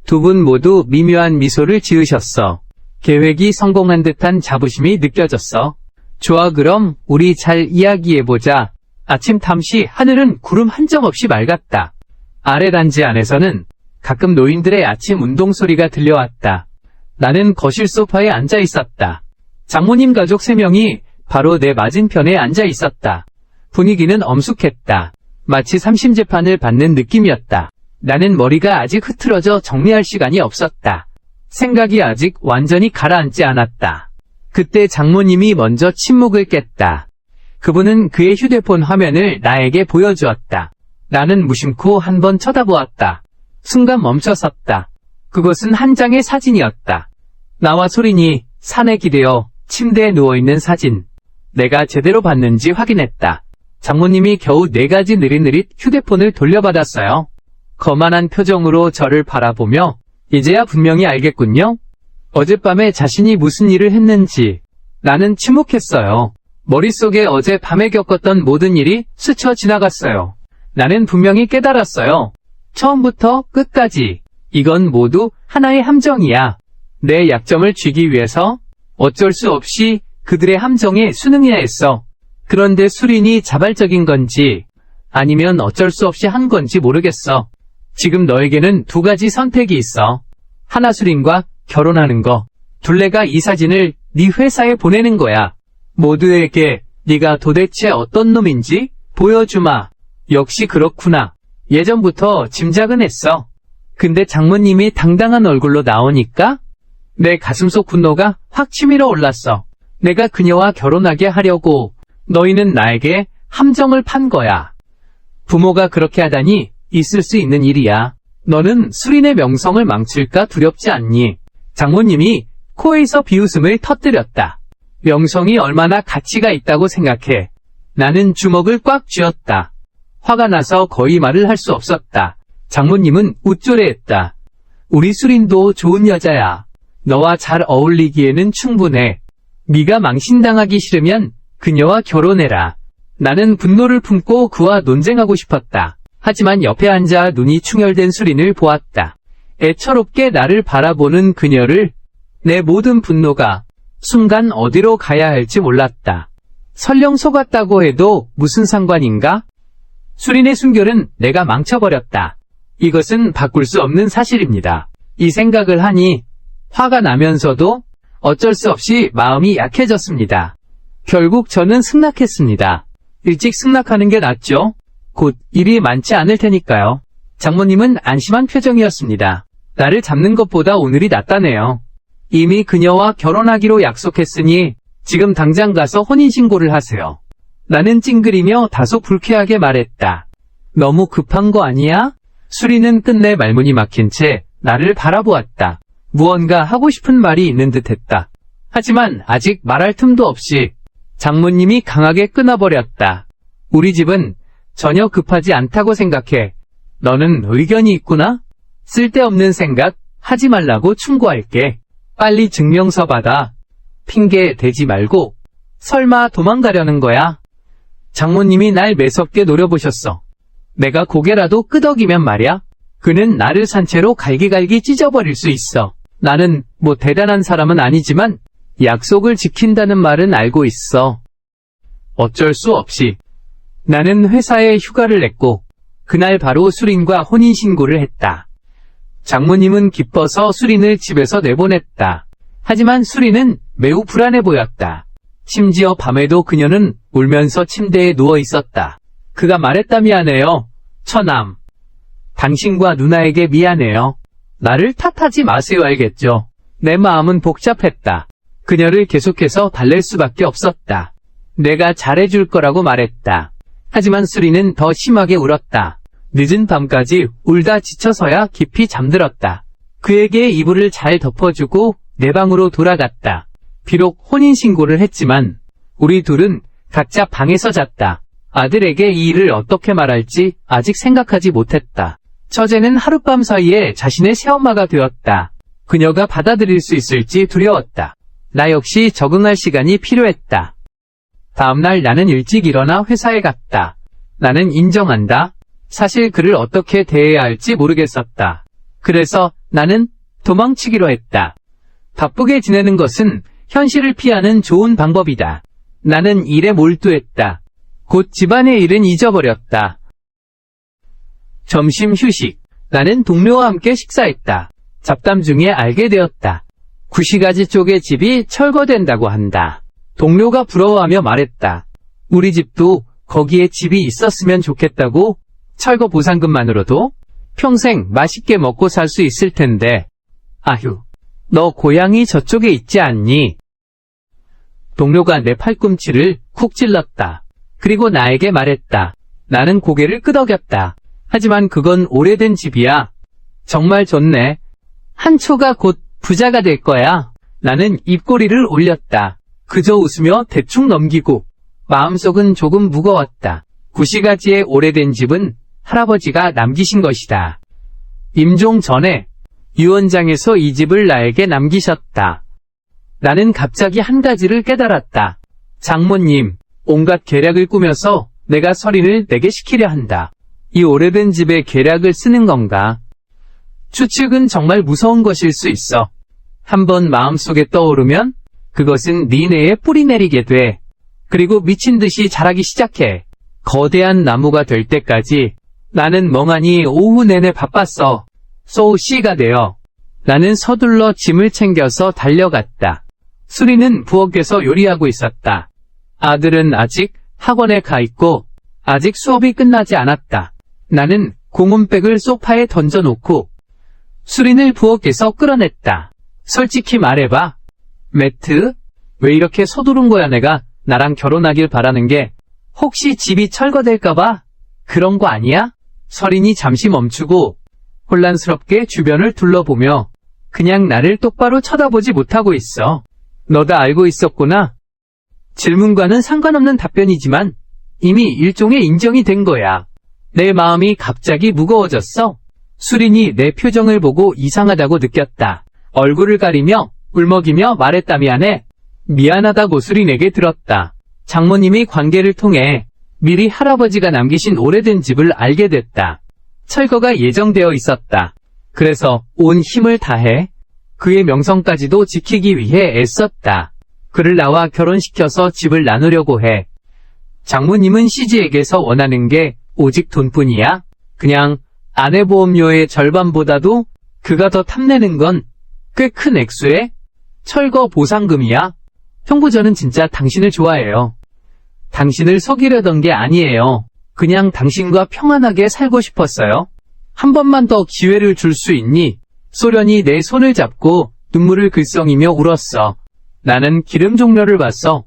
두 분 모두 미묘한 미소를 지으셨어. 계획이 성공한 듯한 자부심이 느껴졌어. 좋아, 그럼 우리 잘 이야기해보자. 아침 탐시 하늘은 구름 한 점 없이 맑았다. 아래 단지 안에서는 가끔 노인들의 아침 운동 소리가 들려왔다. 나는 거실 소파에 앉아 있었다. 장모님 가족 3명이 바로 내 맞은편에 앉아 있었다. 분위기는 엄숙했다. 마치 삼심재판을 받는 느낌이었다. 나는 머리가 아직 흐트러져 정리할 시간이 없었다. 생각이 아직 완전히 가라앉지 않았다. 그때 장모님이 먼저 침묵을 깼다. 그분은 그의 휴대폰 화면을 나에게 보여주었다. 나는 무심코 한번 쳐다보았다. 순간 멈춰섰다. 그것은 한 장의 사진이었다. 나와 소린이 산에 기대어 침대에 누워있는 사진. 내가 제대로 봤는지 확인했다. 장모님이 겨우 4가지 느릿느릿 휴대폰을 돌려받았어요. 거만한 표정으로 저를 바라보며 이제야 분명히 알겠군요. 어젯밤에 자신이 무슨 일을 했는지. 나는 침묵했어요. 머릿속에 어제 밤에 겪었던 모든 일이 스쳐 지나갔어요. 나는 분명히 깨달았어요. 처음부터 끝까지 이건 모두 하나의 함정이야. 내 약점을 쥐기 위해서 어쩔 수 없이 그들의 함정에 순응해야 했어. 그런데 수린이 자발적인 건지 아니면 어쩔 수 없이 한 건지 모르겠어. 지금 너에게는 2가지 선택이 있어. 하나, 수린과 결혼하는 거. 둘레가 이 사진을 네 회사에 보내는 거야. 모두에게 네가 도대체 어떤 놈인지 보여주마. 역시 그렇구나. 예전부터 짐작은 했어. 근데 장모님이 당당한 얼굴로 나오니까 내 가슴속 분노가 확 치밀어 올랐어. 내가 그녀와 결혼하게 하려고 너희는 나에게 함정을 판 거야. 부모가 그렇게 하다니 있을 수 있는 일이야. 너는 수린의 명성을 망칠까 두렵지 않니? 장모님이 코에서 비웃음을 터뜨렸다. 명성이 얼마나 가치가 있다고 생각해. 나는 주먹을 꽉 쥐었다. 화가 나서 거의 말을 할 수 없었다. 장모님은 우쭐해했다. 우리 수린도 좋은 여자야. 너와 잘 어울리기에는 충분해. 네가 망신당하기 싫으면 그녀와 결혼해라. 나는 분노를 품고 그와 논쟁하고 싶었다. 하지만 옆에 앉아 눈이 충혈된 수린을 보았다. 애처롭게 나를 바라보는 그녀를 내 모든 분노가 순간 어디로 가야 할지 몰랐다. 설령 속았다고 해도 무슨 상관인가? 수린의 순결은 내가 망쳐버렸다. 이것은 바꿀 수 없는 사실입니다. 이 생각을 하니 화가 나면서도 어쩔 수 없이 마음이 약해졌습니다. 결국 저는 승낙했습니다. 일찍 승낙하는 게 낫죠? 곧 일이 많지 않을 테니까요. 장모님은 안심한 표정이었습니다. 나를 잡는 것보다 오늘이 낫다네요. 이미 그녀와 결혼하기로 약속했으니 지금 당장 가서 혼인신고를 하세요. 나는 찡그리며 다소 불쾌하게 말했다. 너무 급한 거 아니야? 수리는 끝내 말문이 막힌 채 나를 바라보았다. 무언가 하고 싶은 말이 있는 듯 했다. 하지만 아직 말할 틈도 없이 장모님이 강하게 끊어버렸다. 우리 집은 전혀 급하지 않다고 생각해. 너는 의견이 있구나? 쓸데없는 생각 하지 말라고 충고할게. 빨리 증명서 받아. 핑계 대지 말고. 설마 도망가려는 거야? 장모님이 날 매섭게 노려보셨어. 내가 고개라도 끄덕이면 말야. 그는 나를 산채로 갈기갈기 찢어버릴 수 있어. 나는 뭐 대단한 사람은 아니지만 약속을 지킨다는 말은 알고 있어. 어쩔 수 없이 나는 회사에 휴가를 냈고 그날 바로 수린과 혼인신고를 했다. 장모님은 기뻐서 수린을 집에서 내보냈다. 하지만 수린은 매우 불안해 보였다. 심지어 밤에도 그녀는 울면서 침대에 누워 있었다. 그가 말했다. 미안해요. 처남. 당신과 누나에게 미안해요. 나를 탓하지 마세요. 알겠죠? 내 마음은 복잡했다. 그녀를 계속해서 달랠 수밖에 없었다. 내가 잘해줄 거라고 말했다. 하지만 수리는 더 심하게 울었다. 늦은 밤까지 울다 지쳐서야 깊이 잠들었다. 그에게 이불을 잘 덮어주고 내 방으로 돌아갔다. 비록 혼인신고를 했지만 우리 둘은 각자 방에서 잤다. 아들에게 이 일을 어떻게 말할지 아직 생각하지 못했다. 처제는 하룻밤 사이에 자신의 새엄마가 되었다. 그녀가 받아들일 수 있을지 두려웠다. 나 역시 적응할 시간이 필요했다. 다음날 나는 일찍 일어나 회사에 갔다. 나는 인정한다. 사실 그를 어떻게 대해야 할지 모르겠었다. 그래서 나는 도망치기로 했다. 바쁘게 지내는 것은 현실을 피하는 좋은 방법이다. 나는 일에 몰두했다. 곧 집안의 일은 잊어버렸다. 점심 휴식. 나는 동료와 함께 식사했다. 잡담 중에 알게 되었다. 구시가지 쪽의 집이 철거된다고 한다. 동료가 부러워하며 말했다. 우리 집도 거기에 집이 있었으면 좋겠다고. 철거 보상금만으로도 평생 맛있게 먹고 살 수 있을 텐데. 아휴, 너 고향이 저쪽에 있지 않니? 동료가 내 팔꿈치를 쿡 찔렀다. 그리고 나에게 말했다. 나는 고개를 끄덕였다. 하지만 그건 오래된 집이야. 정말 좋네. 한초가 곧 부자가 될 거야. 나는 입꼬리를 올렸다. 그저 웃으며 대충 넘기고 마음속은 조금 무거웠다. 구시가지의 오래된 집은 할아버지가 남기신 것이다. 임종 전에 유언장에서 이 집을 나에게 남기셨다. 나는 갑자기 한 가지를 깨달았다. 장모님, 온갖 계략을 꾸며서 내가 서린을 내게 시키려 한다. 이 오래된 집에 계략을 쓰는 건가? 추측은 정말 무서운 것일 수 있어. 한번 마음속에 떠오르면 그것은 네 뇌에 뿌리 내리게 돼. 그리고 미친 듯이 자라기 시작해. 거대한 나무가 될 때까지 나는 멍하니 오후 내내 바빴어. 소씨가 되어. 나는 서둘러 짐을 챙겨서 달려갔다. 수리는 부엌에서 요리하고 있었다. 아들은 아직 학원에 가 있고 아직 수업이 끝나지 않았다. 나는 공문백을 소파에 던져놓고 수린을 부엌에서 끌어냈다. 솔직히 말해봐. 매트, 왜 이렇게 서두른 거야? 내가 나랑 결혼하길 바라는 게 혹시 집이 철거될까봐 그런 거 아니야? 서린이 잠시 멈추고 혼란스럽게 주변을 둘러보며 그냥 나를 똑바로 쳐다보지 못하고 있어. 너 다 알고 있었구나. 질문과는 상관없는 답변이지만 이미 일종의 인정이 된 거야. 내 마음이 갑자기 무거워졌어. 수린이 내 표정을 보고 이상하다고 느꼈다. 얼굴을 가리며 울먹이며 말했다. 미안해. 미안하다고 수린에게 들었다. 장모님이 관계를 통해 미리 할아버지가 남기신 오래된 집을 알게 됐다. 철거가 예정되어 있었다. 그래서 온 힘을 다해 그의 명성까지도 지키기 위해 애썼다. 그를 나와 결혼시켜서 집을 나누려고 해. 장모님은 시지에게서 원하는 게 오직 돈뿐이야. 그냥 아내보험료의 절반보다도 그가 더 탐내는 건 꽤 큰 액수의 철거 보상금이야. 형부, 저는 진짜 당신을 좋아해요. 당신을 속이려던 게 아니에요. 그냥 당신과 평안하게 살고 싶었어요. 한 번만 더 기회를 줄 수 있니? 소련이 내 손을 잡고 눈물을 글썽이며 울었어. 나는 기름 종려를 봤어.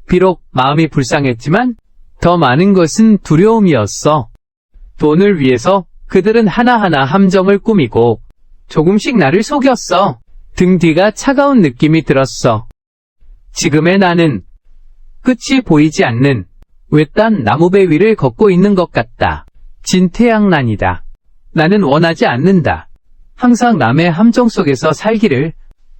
비록 마음이 불쌍했지만 더 많은 것은 두려움이었어. 돈을 위해서 그들은 하나하나 함정을 꾸미고 조금씩 나를 속였어. 등 뒤가 차가운 느낌이 들었어. 지금의 나는 끝이 보이지 않는 외딴 나무배 위를 걷고 있는 것 같다. 진태양난이다. 나는 원하지 않는다. 항상 남의 함정 속에서 살기를,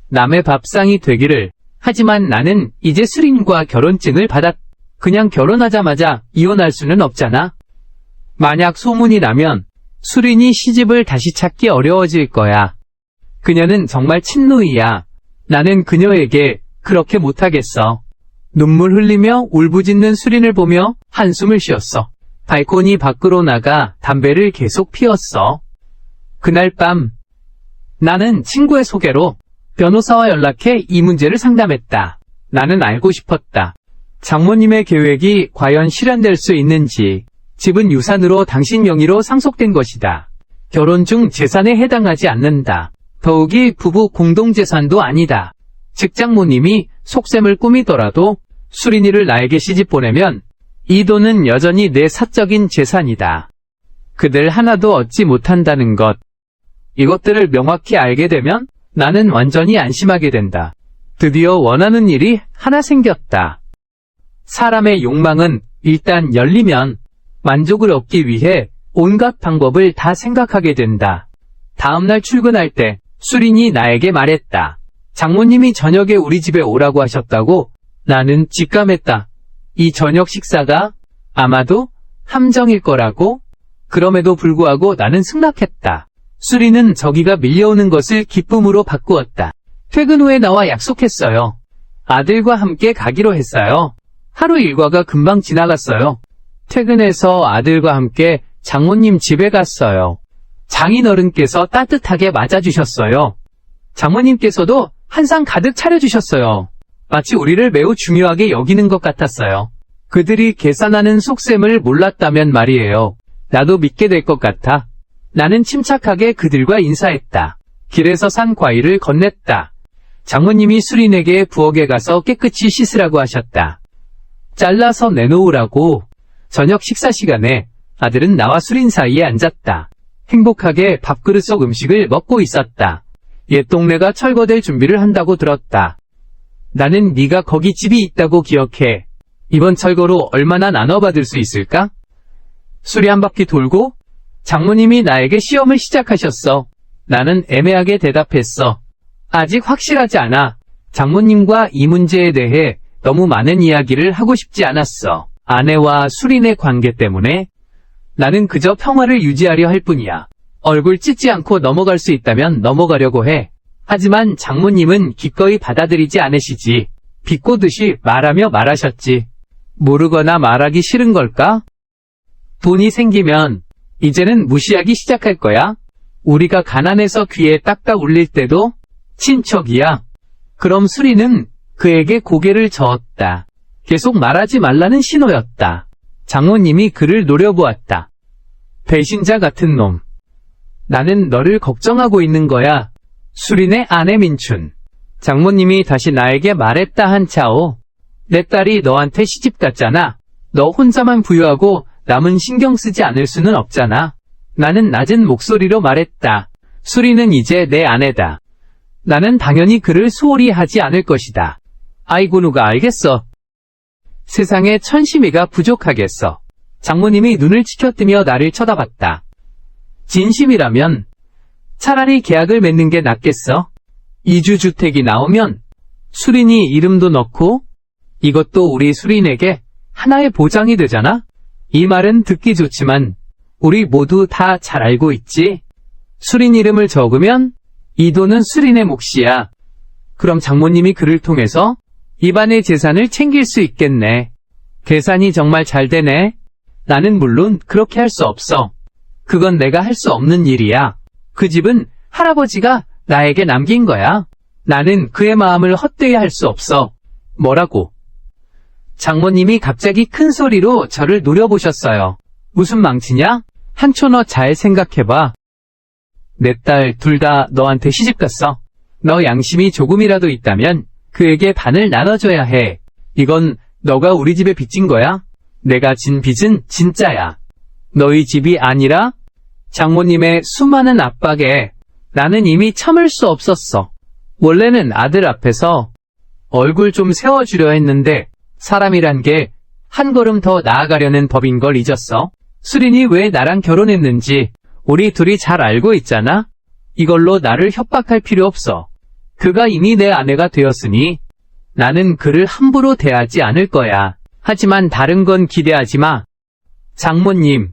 남의 밥상이 되기를. 하지만 나는 이제 수린과 결혼증을 받았다. 그냥 결혼하자마자 이혼할 수는 없잖아. 만약 소문이 나면 수린이 시집을 다시 찾기 어려워질 거야. 그녀는 정말 친누이야. 나는 그녀에게 그렇게 못하겠어. 눈물 흘리며 울부짖는 수린을 보며 한숨을 쉬었어. 발코니 밖으로 나가 담배를 계속 피웠어. 그날 밤 나는 친구의 소개로 변호사와 연락해 이 문제를 상담했다. 나는 알고 싶었다. 장모님의 계획이 과연 실현될 수 있는지. 집은 유산으로 당신 명의로 상속된 것이다. 결혼 중 재산에 해당하지 않는다. 더욱이 부부 공동재산도 아니다. 즉 장모님이 속셈을 꾸미더라도 수린이를 나에게 시집 보내면 이 돈은 여전히 내 사적인 재산이다. 그들 하나도 얻지 못한다는 것. 이것들을 명확히 알게 되면 나는 완전히 안심하게 된다. 드디어 원하는 일이 하나 생겼다. 사람의 욕망은 일단 열리면 만족을 얻기 위해 온갖 방법을 다 생각하게 된다. 다음날 출근할 때 수린이 나에게 말했다. 장모님이 저녁에 우리 집에 오라고 하셨다고. 나는 직감했다. 이 저녁 식사가 아마도 함정일 거라고. 그럼에도 불구하고 나는 승낙했다. 수린은 저기가 밀려오는 것을 기쁨으로 바꾸었다. 퇴근 후에 나와 약속했어요. 아들과 함께 가기로 했어요. 하루 일과가 금방 지나갔어요. 퇴근해서 아들과 함께 장모님 집에 갔어요. 장인어른께서 따뜻하게 맞아주셨어요. 장모님께서도 한상 가득 차려주셨어요. 마치 우리를 매우 중요하게 여기는 것 같았어요. 그들이 계산하는 속셈을 몰랐다면 말이에요. 나도 믿게 될 것 같아. 나는 침착하게 그들과 인사했다. 길에서 산 과일을 건넸다. 장모님이 수린에게 부엌에 가서 깨끗이 씻으라고 하셨다. 잘라서 내놓으라고. 저녁 식사 시간에 아들은 나와 수린 사이에 앉았다. 행복하게 밥그릇 속 음식을 먹고 있었다. 옛 동네가 철거될 준비를 한다고 들었다. 나는 네가 거기 집이 있다고 기억해. 이번 철거로 얼마나 나눠받을 수 있을까? 수리 한 바퀴 돌고 장모님이 나에게 시험을 시작하셨어. 나는 애매하게 대답했어. 아직 확실하지 않아. 장모님과 이 문제에 대해 너무 많은 이야기를 하고 싶지 않았어. 아내와 수린의 관계 때문에. 나는 그저 평화를 유지하려 할 뿐이야. 얼굴 찢지 않고 넘어갈 수 있다면 넘어가려고 해. 하지만 장모님은 기꺼이 받아들이지 않으시지. 비꼬듯이 말하며 말하셨지. 모르거나 말하기 싫은 걸까? 돈이 생기면 이제는 무시하기 시작할 거야. 우리가 가난해서 귀에 딱딱 울릴 때도 친척이야. 그럼 수리는 그에게 고개를 저었다. 계속 말하지 말라는 신호였다. 장모님이 그를 노려보았다. 배신자 같은 놈. 나는 너를 걱정하고 있는 거야. 수린의 아내 민춘. 장모님이 다시 나에게 말했다 한차오. 내 딸이 너한테 시집 갔잖아. 너 혼자만 부유하고 남은 신경 쓰지 않을 수는 없잖아. 나는 낮은 목소리로 말했다. 수린은 이제 내 아내다. 나는 당연히 그를 소홀히 하지 않을 것이다. 아이고 누가 알겠어. 세상에 천심이가 부족하겠어. 장모님이 눈을 치켜뜨며 나를 쳐다봤다. 진심이라면 차라리 계약을 맺는 게 낫겠어. 이주주택이 나오면 수린이 이름도 넣고 이것도 우리 수린에게 하나의 보장이 되잖아? 이 말은 듣기 좋지만 우리 모두 다 잘 알고 있지. 수린 이름을 적으면 이 돈은 수린의 몫이야. 그럼 장모님이 그를 통해서 입안의 재산을 챙길 수 있겠네. 계산이 정말 잘 되네. 나는 물론 그렇게 할 수 없어. 그건 내가 할 수 없는 일이야. 그 집은 할아버지가 나에게 남긴 거야. 나는 그의 마음을 헛되이 할 수 없어. 뭐라고? 장모님이 갑자기 큰 소리로 저를 노려보셨어요. 무슨 망치냐? 한초 너 잘 생각해봐. 내 딸 둘 다 너한테 시집갔어. 너 양심이 조금이라도 있다면 그에게 반을 나눠줘야 해. 이건 너가 우리 집에 빚진 거야. 내가 진 빚은 진짜야. 너희 집이 아니라 장모님의 수많은 압박에 나는 이미 참을 수 없었어. 원래는 아들 앞에서 얼굴 좀 세워주려 했는데 사람이란 게 한 걸음 더 나아가려는 법인 걸 잊었어. 수린이 왜 나랑 결혼했는지 우리 둘이 잘 알고 있잖아. 이걸로 나를 협박할 필요 없어. 그가 이미 내 아내가 되었으니 나는 그를 함부로 대하지 않을 거야. 하지만 다른 건 기대하지 마. 장모님,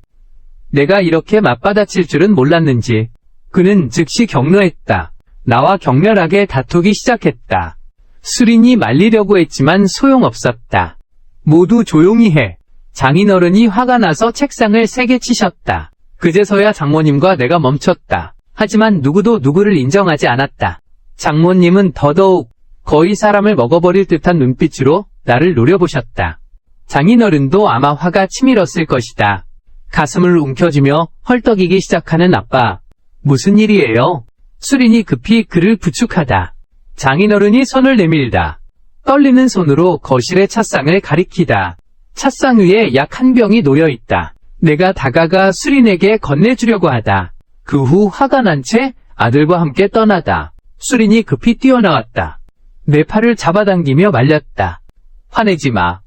내가 이렇게 맞받아칠 줄은 몰랐는지. 그는 즉시 격노했다. 나와 격렬하게 다투기 시작했다. 수린이 말리려고 했지만 소용없었다. 모두 조용히 해. 장인어른이 화가 나서 책상을 세게 치셨다. 그제서야 장모님과 내가 멈췄다. 하지만 누구도 누구를 인정하지 않았다. 장모님은 더더욱 거의 사람을 먹어버릴 듯한 눈빛으로 나를 노려보셨다. 장인어른도 아마 화가 치밀었을 것이다. 가슴을 움켜쥐며 헐떡이기 시작하는 아빠. 무슨 일이에요? 수린이 급히 그를 부축하다. 장인어른이 손을 내밀다. 떨리는 손으로 거실의 찻상을 가리키다. 찻상 위에 약 한 병이 놓여있다. 내가 다가가 수린에게 건네주려고 하다. 그 후 화가 난 채 아들과 함께 떠나다. 수린이 급히 뛰어나왔다. 내 팔을 잡아당기며 말렸다. 화내지 마.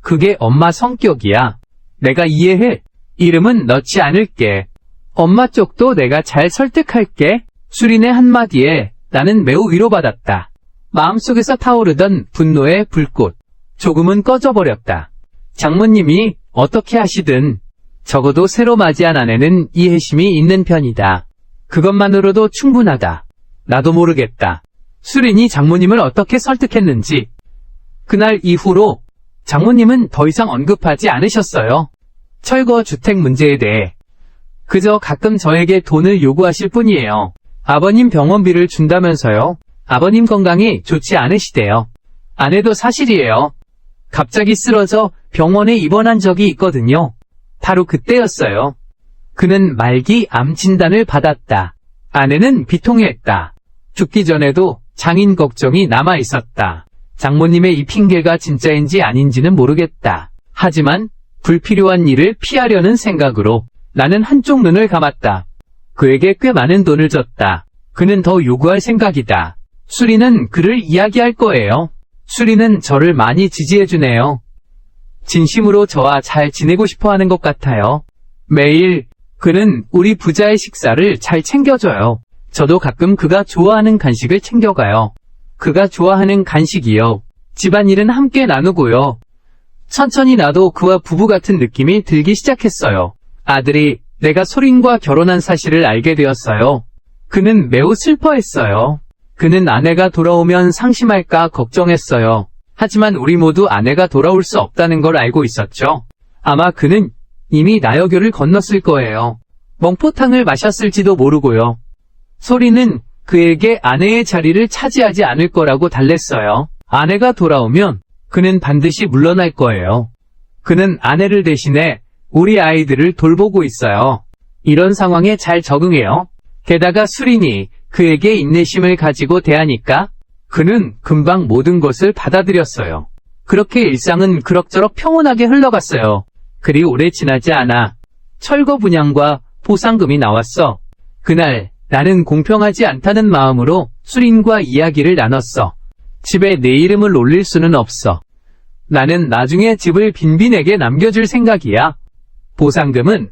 그게 엄마 성격이야. 내가 이해해. 이름은 넣지 않을게. 엄마 쪽도 내가 잘 설득할게. 수린의 한마디에 나는 매우 위로받았다. 마음속에서 타오르던 분노의 불꽃. 조금은 꺼져버렸다. 장모님이 어떻게 하시든 적어도 새로 맞이한 아내는 이해심이 있는 편이다. 그것만으로도 충분하다. 나도 모르겠다. 수린이 장모님을 어떻게 설득했는지. 그날 이후로 장모님은 더 이상 언급하지 않으셨어요. 철거 주택 문제에 대해. 그저 가끔 저에게 돈을 요구하실 뿐이에요. 아버님 병원비를 준다면서요. 아버님 건강이 좋지 않으시대요. 아내도 사실이에요. 갑자기 쓰러져 병원에 입원한 적이 있거든요. 바로 그때였어요. 그는 말기 암 진단을 받았다. 아내는 비통했다. 죽기 전에도 장인 걱정이 남아 있었다. 장모님의 이 핑계가 진짜인지 아닌지는 모르겠다. 하지만 불필요한 일을 피하려는 생각으로 나는 한쪽 눈을 감았다. 그에게 꽤 많은 돈을 줬다. 그는 더 요구할 생각이다. 수리는 그를 이야기할 거예요. 수리는 저를 많이 지지해주네요. 진심으로 저와 잘 지내고 싶어 하는 것 같아요. 매일 그는 우리 부자의 식사를 잘 챙겨줘요. 저도 가끔 그가 좋아하는 간식을 챙겨가요. 그가 좋아하는 간식이요. 집안일은 함께 나누고요. 천천히 나도 그와 부부 같은 느낌이 들기 시작했어요. 아들이 내가 소린과 결혼한 사실을 알게 되었어요. 그는 매우 슬퍼했어요. 그는 아내가 돌아오면 상심할까 걱정했어요. 하지만 우리 모두 아내가 돌아올 수 없다는 걸 알고 있었죠. 아마 그는 이미 나여교를 건넜을 거예요. 멍포탕을 마셨을지도 모르고요. 소리는 그에게 아내의 자리를 차지하지 않을 거라고 달랬어요. 아내가 돌아오면 그는 반드시 물러날 거예요. 그는 아내를 대신해 우리 아이들을 돌보고 있어요. 이런 상황에 잘 적응해요. 게다가 수린이 그에게 인내심을 가지고 대하니까 그는 금방 모든 것을 받아들였어요. 그렇게 일상은 그럭저럭 평온하게 흘러갔어요. 그리 오래 지나지 않아 철거 분양과 보상금이 나왔어. 그날 나는 공평하지 않다는 마음으로 수린과 이야기를 나눴어. 집에 내 이름을 올릴 수는 없어. 나는 나중에 집을 빈빈에게 남겨줄 생각이야. 보상금은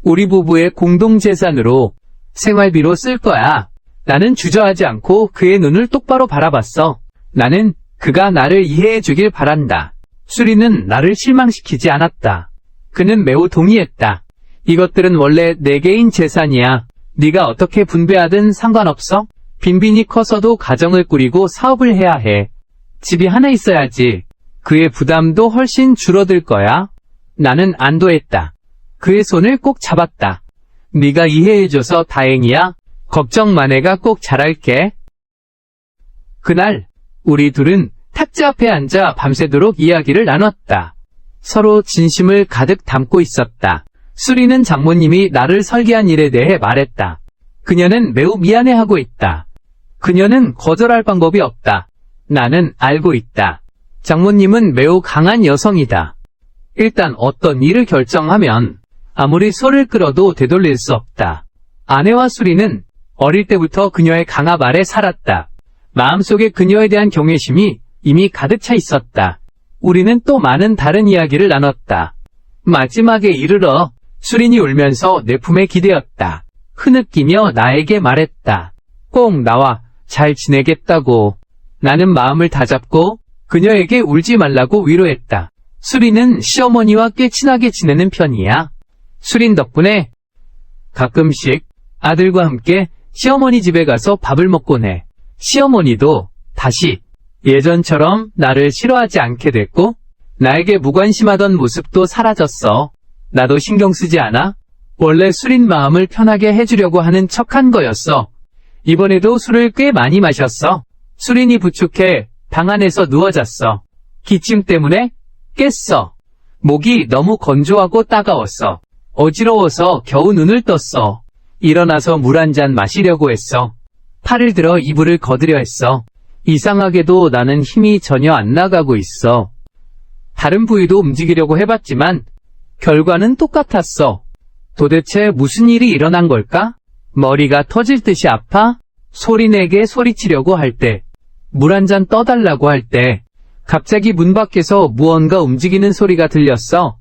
우리 부부의 공동재산으로 생활비로 쓸 거야. 나는 주저하지 않고 그의 눈을 똑바로 바라봤어. 나는 그가 나를 이해해 주길 바란다. 수리는 나를 실망시키지 않았다. 그는 매우 동의했다. 이것들은 원래 내 개인 재산이야. 네가 어떻게 분배하든 상관없어. 빈빈이 커서도 가정을 꾸리고 사업을 해야 해. 집이 하나 있어야지. 그의 부담도 훨씬 줄어들 거야. 나는 안도했다. 그의 손을 꼭 잡았다. 네가 이해해줘서 다행이야. 걱정 마, 내가 꼭 잘할게. 그날 우리 둘은 탁자 앞에 앉아 밤새도록 이야기를 나눴다. 서로 진심을 가득 담고 있었다. 수리는 장모님이 나를 설계한 일에 대해 말했다. 그녀는 매우 미안해하고 있다. 그녀는 거절할 방법이 없다. 나는 알고 있다. 장모님은 매우 강한 여성이다. 일단 어떤 일을 결정하면 아무리 소를 끌어도 되돌릴 수 없다. 아내와 수리는 어릴 때부터 그녀의 강압 아래 살았다. 마음속에 그녀에 대한 경외심이 이미 가득 차 있었다. 우리는 또 많은 다른 이야기를 나눴다. 마지막에 이르러 수린이 울면서 내 품에 기대었다. 흐느끼며 나에게 말했다. 꼭 나와 잘 지내겠다고. 나는 마음을 다잡고 그녀에게 울지 말라고 위로했다. 수린은 시어머니와 꽤 친하게 지내는 편이야. 수린 덕분에 가끔씩 아들과 함께 시어머니 집에 가서 밥을 먹곤 해. 시어머니도 다시 예전처럼 나를 싫어하지 않게 됐고 나에게 무관심하던 모습도 사라졌어. 나도 신경 쓰지 않아? 원래 수린 마음을 편하게 해주려고 하는 척한 거였어. 이번에도 술을 꽤 많이 마셨어. 수린이 부축해 방 안에서 누워 잤어. 기침 때문에 깼어. 목이 너무 건조하고 따가웠어. 어지러워서 겨우 눈을 떴어. 일어나서 물 한 잔 마시려고 했어. 팔을 들어 이불을 거두려 했어. 이상하게도 나는 힘이 전혀 안 나가고 있어. 다른 부위도 움직이려고 해봤지만 결과는 똑같았어. 도대체 무슨 일이 일어난 걸까? 머리가 터질 듯이 아파? 소리내게 소리치려고 할 때, 물 한 잔 떠달라고 할 때, 갑자기 문 밖에서 무언가 움직이는 소리가 들렸어.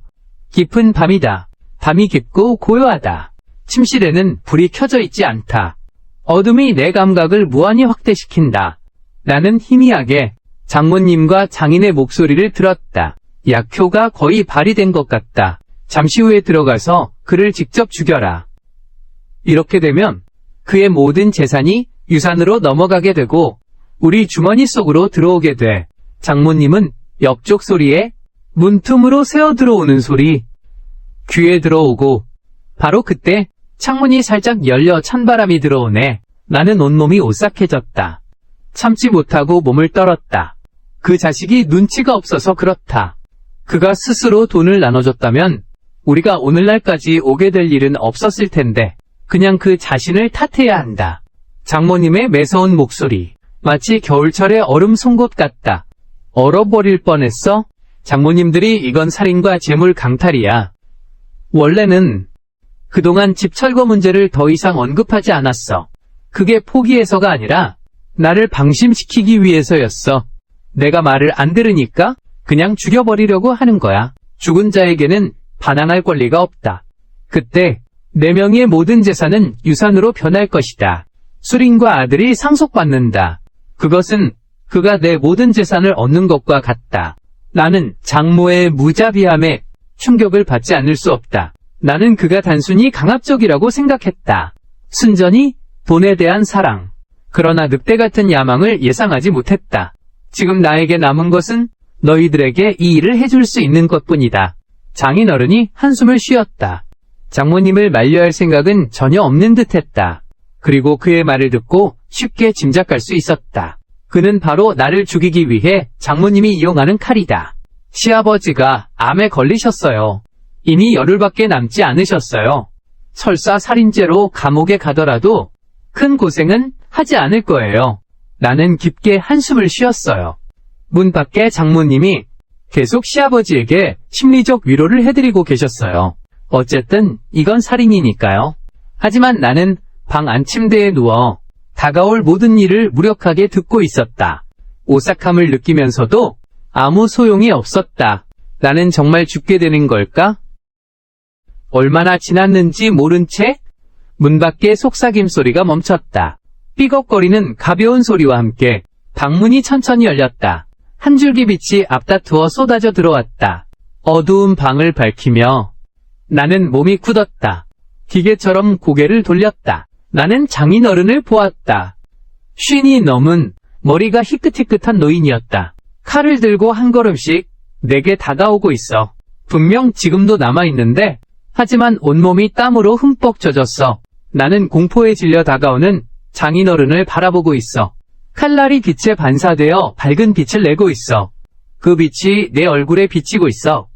깊은 밤이다. 밤이 깊고 고요하다. 침실에는 불이 켜져 있지 않다. 어둠이 내 감각을 무한히 확대시킨다. 나는 희미하게 장모님과 장인의 목소리를 들었다. 약효가 거의 발휘된 것 같다. 잠시 후에 들어가서 그를 직접 죽여라. 이렇게 되면 그의 모든 재산이 유산으로 넘어가게 되고 우리 주머니 속으로 들어오게 돼. 장모님은 옆쪽 소리에 문틈으로 새어 들어오는 소리 귀에 들어오고 바로 그때 창문이 살짝 열려 찬바람이 들어오네. 나는 온몸이 오싹해졌다. 참지 못하고 몸을 떨었다. 그 자식이 눈치가 없어서 그렇다. 그가 스스로 돈을 나눠줬다면 우리가 오늘날까지 오게 될 일은 없었을 텐데 그냥 그 자신을 탓해야 한다. 장모님의 매서운 목소리 마치 겨울철의 얼음 송곳 같다. 얼어버릴 뻔했어? 장모님들이 이건 살인과 재물 강탈이야. 원래는 그동안 집 철거 문제를 더 이상 언급하지 않았어. 그게 포기해서가 아니라 나를 방심시키기 위해서였어. 내가 말을 안 들으니까 그냥 죽여버리려고 하는 거야. 죽은 자에게는 반항할 권리가 없다. 그때 네 명의 모든 재산은 유산으로 변할 것이다. 수린과 아들이 상속받는다. 그것은 그가 내 모든 재산을 얻는 것과 같다. 나는 장모의 무자비함에 충격을 받지 않을 수 없다. 나는 그가 단순히 강압적이라고 생각했다. 순전히 돈에 대한 사랑. 그러나 늑대 같은 야망을 예상하지 못했다. 지금 나에게 남은 것은 너희들에게 이 일을 해줄 수 있는 것뿐이다. 장인어른이 한숨을 쉬었다. 장모님을 만류할 생각은 전혀 없는 듯했다. 그리고 그의 말을 듣고 쉽게 짐작할 수 있었다. 그는 바로 나를 죽이기 위해 장모님이 이용하는 칼이다. 시아버지가 암에 걸리셨어요. 이미 열흘밖에 남지 않으셨어요. 설사 살인죄로 감옥에 가더라도 큰 고생은 하지 않을 거예요. 나는 깊게 한숨을 쉬었어요. 문 밖에 장모님이 계속 시아버지에게 심리적 위로를 해드리고 계셨어요. 어쨌든 이건 살인이니까요. 하지만 나는 방 안침대에 누워 다가올 모든 일을 무력하게 듣고 있었다. 오싹함을 느끼면서도 아무 소용이 없었다. 나는 정말 죽게 되는 걸까? 얼마나 지났는지 모른 채 문 밖에 속삭임 소리가 멈췄다. 삐걱거리는 가벼운 소리와 함께 방문이 천천히 열렸다. 한 줄기 빛이 앞다투어 쏟아져 들어왔다. 어두운 방을 밝히며 나는 몸이 굳었다. 기계처럼 고개를 돌렸다. 나는 장인어른을 보았다. 쉰이 넘은 머리가 희끗희끗한 노인이었다. 칼을 들고 한 걸음씩 내게 다가오고 있어. 분명 지금도 남아있는데 하지만 온몸이 땀으로 흠뻑 젖었어. 나는 공포에 질려 다가오는 장인어른을 바라보고 있어. 칼날이 빛에 반사되어 밝은 빛을 내고 있어. 그 빛이 내 얼굴에 비치고 있어.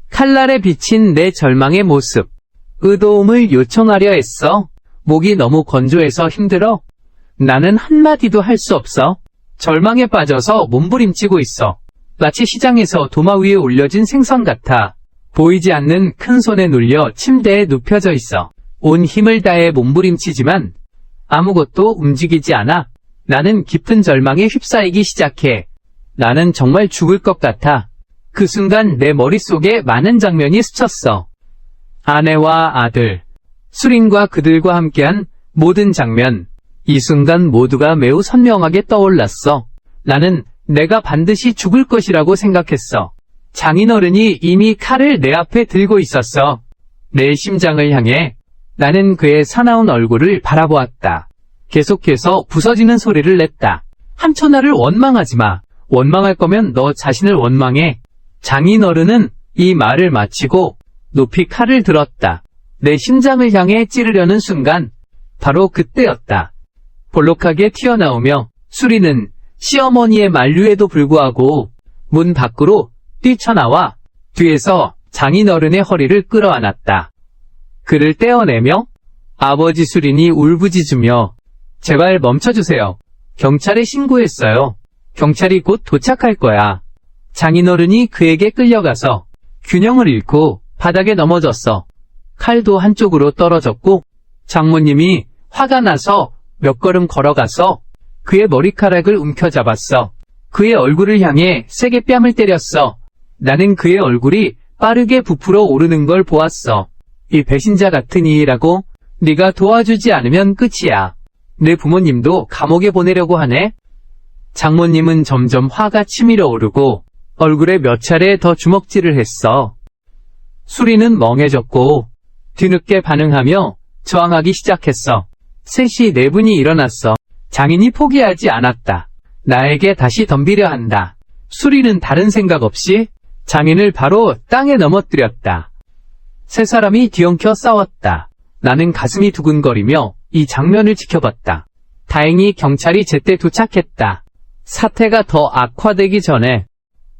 칼날에 비친 내 절망의 모습. 의도움을 요청하려 했어. 목이 너무 건조해서 힘들어. 나는 한마디도 할 수 없어. 절망에 빠져서 몸부림치고 있어. 마치 시장에서 도마 위에 올려진 생선 같아. 보이지 않는 큰 손에 눌려 침대에 눕혀져 있어. 온 힘을 다해 몸부림치지만 아무것도 움직이지 않아. 나는 깊은 절망에 휩싸이기 시작해. 나는 정말 죽을 것 같아. 그 순간 내 머릿속에 많은 장면이 스쳤어. 아내와 아들, 수린과 그들과 함께한 모든 장면. 이 순간 모두가 매우 선명하게 떠올랐어. 나는 내가 반드시 죽을 것이라고 생각했어. 장인어른이 이미 칼을 내 앞에 들고 있었어. 내 심장을 향해. 나는 그의 사나운 얼굴을 바라보았다. 계속해서 부서지는 소리를 냈다. 삼촌 나를 원망하지 마. 원망할 거면 너 자신을 원망해. 장인어른은 이 말을 마치고 높이 칼을 들었다. 내 심장을 향해 찌르려는 순간 바로 그때였다. 볼록하게 튀어나오며 수리는 시어머니의 만류에도 불구하고 문 밖으로 뛰쳐나와 뒤에서 장인어른의 허리를 끌어안았다. 그를 떼어내며 아버지 수린이 울부짖으며 제발 멈춰주세요. 경찰에 신고했어요. 경찰이 곧 도착할 거야. 장인어른이 그에게 끌려가서 균형을 잃고 바닥에 넘어졌어. 칼도 한쪽으로 떨어졌고 장모님이 화가 나서 몇 걸음 걸어가서 그의 머리카락을 움켜잡았어. 그의 얼굴을 향해 세게 뺨을 때렸어. 나는 그의 얼굴이 빠르게 부풀어 오르는 걸 보았어. 이 배신자 같은 이라고 네가 도와주지 않으면 끝이야. 내 부모님도 감옥에 보내려고 하네. 장모님은 점점 화가 치밀어 오르고 얼굴에 몇 차례 더 주먹질을 했어. 수리는 멍해졌고 뒤늦게 반응하며 저항하기 시작했어. 셋이 내분이 일어났어. 장인이 포기하지 않았다. 나에게 다시 덤비려 한다. 수리는 다른 생각 없이 장인을 바로 땅에 넘어뜨렸다. 세 사람이 뒤엉켜 싸웠다. 나는 가슴이 두근거리며 이 장면을 지켜봤다. 다행히 경찰이 제때 도착했다. 사태가 더 악화되기 전에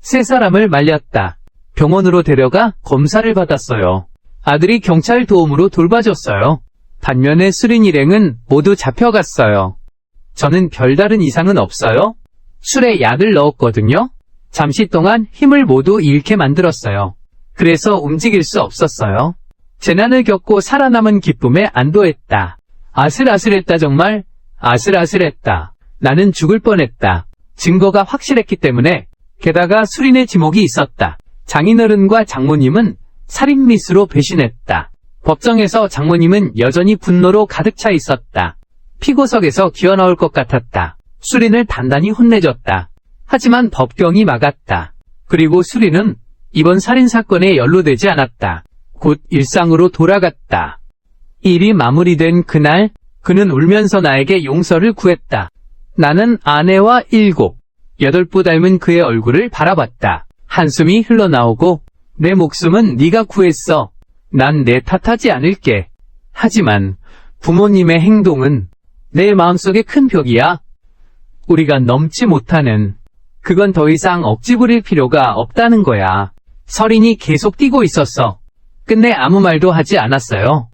세 사람을 말렸다. 병원으로 데려가 검사를 받았어요. 아들이 경찰 도움으로 돌봐줬어요. 반면에 수린 일행은 모두 잡혀갔어요. 저는 별다른 이상은 없어요. 술에 약을 넣었거든요. 잠시 동안 힘을 모두 잃게 만들었어요. 그래서 움직일 수 없었어요. 재난을 겪고 살아남은 기쁨에 안도했다. 아슬아슬했다 정말. 아슬아슬했다. 나는 죽을 뻔했다. 증거가 확실했기 때문에. 게다가 수린의 지목이 있었다. 장인어른과 장모님은 살인미수로 배신했다. 법정에서 장모님은 여전히 분노로 가득 차 있었다. 피고석에서 기어나올 것 같았다. 수린을 단단히 혼내줬다. 하지만 법경이 막았다. 그리고 수린은 이번 살인사건에 연루되지 않았다. 곧 일상으로 돌아갔다. 일이 마무리된 그날 그는 울면서 나에게 용서를 구했다. 나는 아내와 7, 8부 닮은 그의 얼굴을 바라봤다. 한숨이 흘러나오고 내 목숨은 네가 구했어. 난 내 탓하지 않을게. 하지만 부모님의 행동은 내 마음속에 큰 벽이야. 우리가 넘지 못하는 그건 더 이상 억지 부릴 필요가 없다는 거야. 설인이 계속 뛰고 있었어. 끝내 아무 말도 하지 않았어요.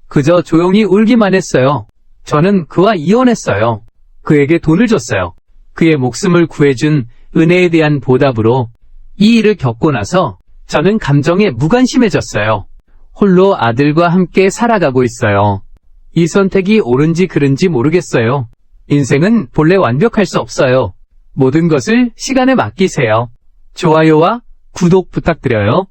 그저 조용히 울기만 했어요. 저는 그와 이혼했어요. 그에게 돈을 줬어요. 그의 목숨을 구해준 은혜에 대한 보답으로. 이 일을 겪고 나서 저는 감정에 무관심해졌어요. 홀로 아들과 함께 살아가고 있어요. 이 선택이 옳은지 그른지 모르겠어요. 인생은 본래 완벽할 수 없어요. 모든 것을 시간에 맡기세요. 좋아요와 구독 부탁드려요.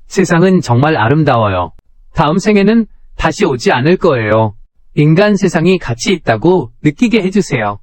세상은 정말 아름다워요. 다음 생에는 다시 오지 않을 거예요. 인간 세상이 가치 있다고 느끼게 해주세요.